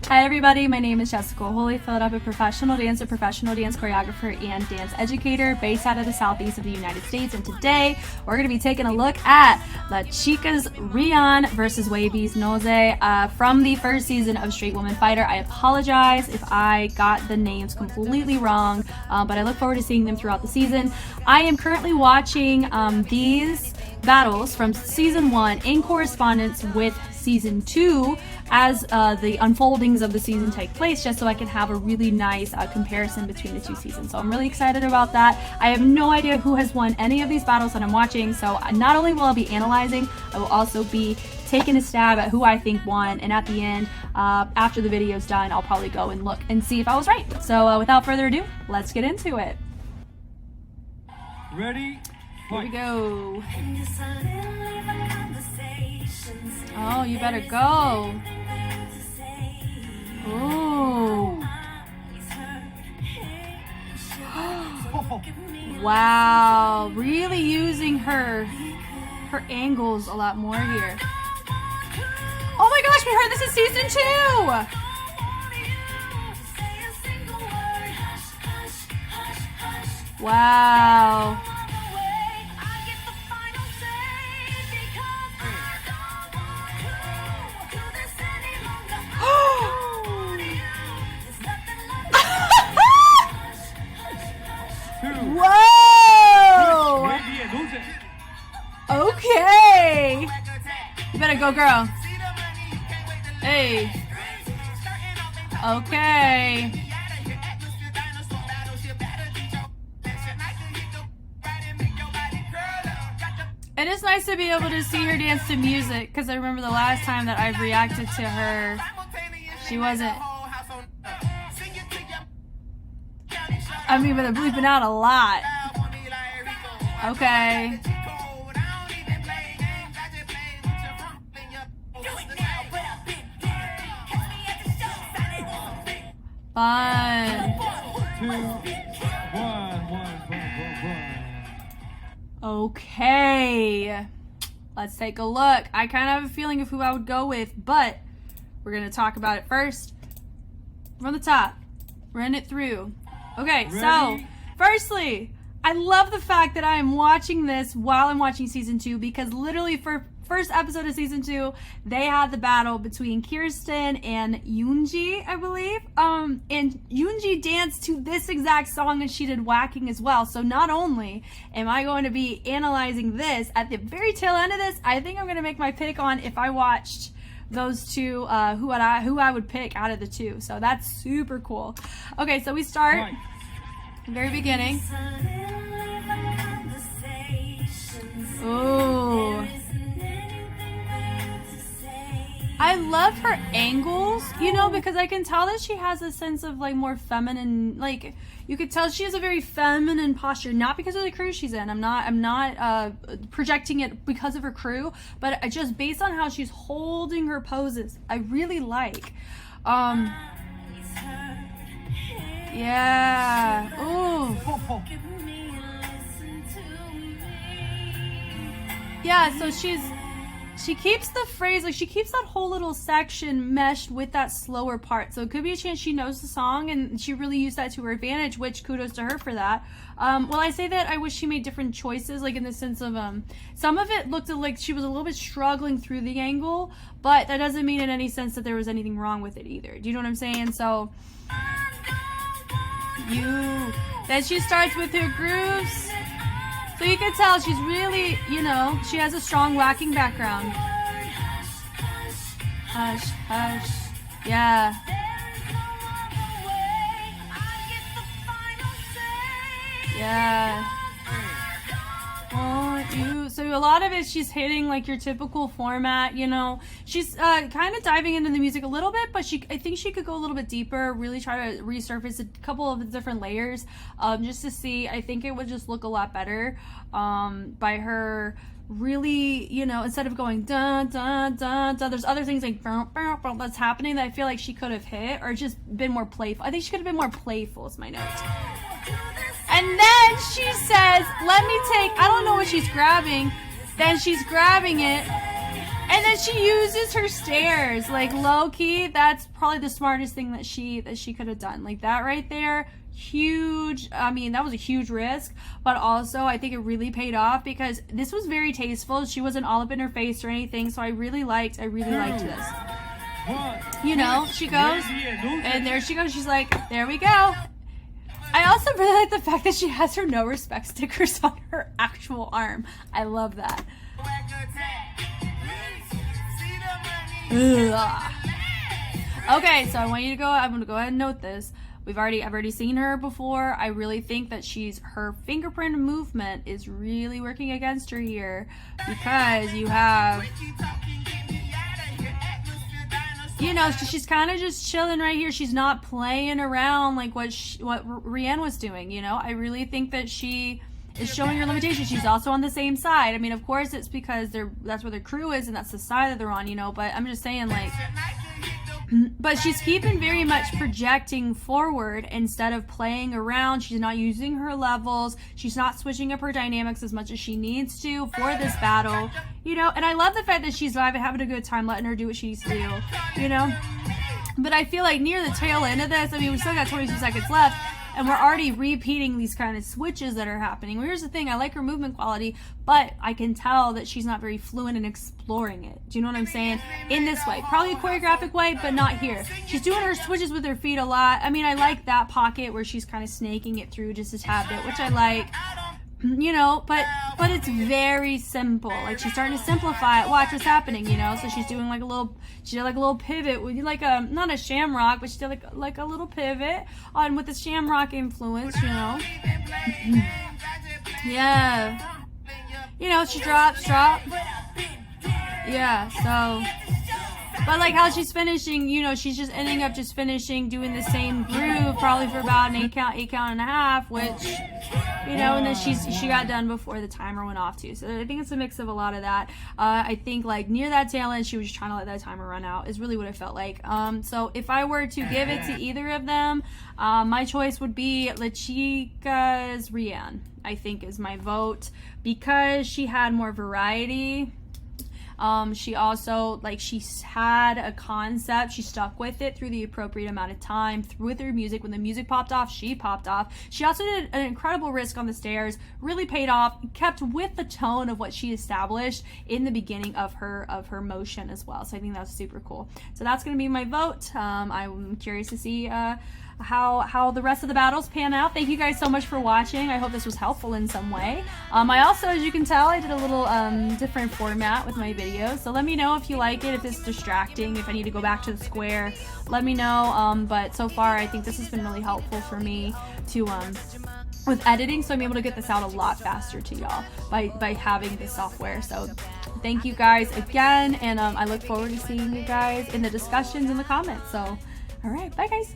Hi everybody, my name is Jessica Holyfield. I'm a professional dancer, professional dance choreographer, and dance educator based out of the southeast of the United States. And today we're going to be taking a look at LACHICA's Rian versus WAYB's Noze from the first season of Straight Woman Fighter. I apologize if I got the names completely wrong, but I look forward to seeing them throughout the season. I am currently watching these battles from season 1 in correspondence with season 2 as the unfoldings of the season take place, just so I can have a really nice comparison between the two seasons. So I'm really excited about that. I have no idea who has won any of these battles that I'm watching, so not only will I be analyzing, I will also be taking a stab at who I think won, and at the end, after the video's done, I'll probably go and look and see if I was right. So without further ado, let's get into it. Ready? Here we go. Oh, you better go. Ooh. Wow, really using her angles a lot more here. Oh my gosh, we heard this is season 2. Wow. Whoa! Okay. You better go, girl. Hey. Okay. It is nice to be able to see her dance to music, because I remember the last time that I've reacted to her, she wasn't. I mean, but I'm bleeping out a lot. Okay. Fun. 2, 1. Okay. Let's take a look. I kind of have a feeling of who I would go with, but we're going to talk about it first. From the top. Run it through. Okay, Ready? So, firstly, I love the fact that I am watching this while I'm watching season 2, because literally for first episode of season 2, they had the battle between Kirsten and Yoonji, I believe. And Yoonji danced to this exact song, and she did whacking as well. So not only am I going to be analyzing this, at the very tail end of this, I think I'm going to make my pick on if I watched those two, who I would pick out of the two. So that's super cool. Okay, so we start very beginning. Ooh. I love her angles, you know, because I can tell that she has a sense of like more feminine, like you could tell she has a very feminine posture, not because of the crew she's in. I'm not projecting it because of her crew, but just based on how she's holding her poses, I really like. Yeah. Ooh. Yeah, so she keeps the phrase, like she keeps that whole little section meshed with that slower part. So it could be a chance she knows the song and she really used that to her advantage, which kudos to her for that. Well, I say that I wish she made different choices, like in the sense of, some of it looked like she was a little bit struggling through the angle, but that doesn't mean in any sense that there was anything wrong with it either. Do you know what I'm saying? So, then she starts with her grooves. So you can tell she's really, you know, she has a strong whacking background. Hush, hush. Yeah. Yeah. So a lot of it, she's hitting like your typical format, you know. She's kind of diving into the music a little bit, but I think she could go a little bit deeper, really try to resurface a couple of different layers, just to see. I think it would just look a lot better by her really, you know, instead of going dun dun dun dun, there's other things like that's happening that I feel like she could have hit or just been more playful. I think she could have been more playful is my note. And then she says, let me take, I don't know what she's grabbing. Then she's grabbing it. And then she uses her stairs. Like, low-key, that's probably the smartest thing that she could have done. Like, that right there, huge. I mean, that was a huge risk, but also I think it really paid off because this was very tasteful. She wasn't all up in her face or anything, so I really liked this. You know, she goes, and there she goes. She's like, there we go. I also really like the fact that she has her no respect stickers on her actual arm. I love that. Ugh. Okay, so I want you to go. I'm gonna go ahead and note this. I've already seen her before. I really think that her fingerprint movement is really working against her here because you have, you know, she's kind of just chilling right here. She's not playing around like what Rian was doing, you know. I really think that she is showing her limitations. She's also on the same side. I mean, of course, it's because that's where their crew is and that's the side that they're on, you know, but I'm just saying, like, but she's keeping very much projecting forward instead of playing around. She's not using her levels. She's not switching up her dynamics as much as she needs to for this battle, you know. And I love the fact that she's having a good time, letting her do what she needs to do, you know. But I feel like near the tail end of this, I mean, we still got 22 seconds left, and we're already repeating these kind of switches that are happening. Well, here's the thing, I like her movement quality, but I can tell that she's not very fluent in exploring it. Do you know what I'm saying? In this way. Probably a choreographic way, but not here. She's doing her switches with her feet a lot. I mean, I like that pocket where she's kind of snaking it through just a tad bit, which I like. You know, but it's very simple. Like, she's starting to simplify it. Watch what's happening, you know. So she's doing like a little pivot with like not a shamrock, but she did like a little pivot on with the shamrock influence, you know. Yeah. You know, she drops. Yeah, so, but like how she's finishing, you know, she's just ending up just finishing doing the same groove probably for about an 8 count and a half, which, you know, and then she got done before the timer went off too. So I think it's a mix of a lot of that. I think like near that tail end, she was just trying to let that timer run out is really what it felt like. So if I were to give it to either of them, my choice would be LACHICA's Rian, I think is my vote, because she had more variety. She also, like, she had a concept, she stuck with it through the appropriate amount of time, with her music. When the music popped off, she popped off. She also did an incredible risk on the stairs, really paid off, kept with the tone of what she established in the beginning of her motion as well. So I think that's super cool. So that's going to be my vote. I'm curious to see how the rest of the battles pan out. Thank you guys so much for watching. I hope this was helpful in some way. I also, as you can tell, I did a little different format with my videos, so let me know if you like it, if it's distracting, if I need to go back to the square, let me know. But so far I think this has been really helpful for me to with editing, so I'm able to get this out a lot faster to y'all by having this software. So thank you guys again, and I look forward to seeing you guys in the discussions in the comments. So all right, bye guys.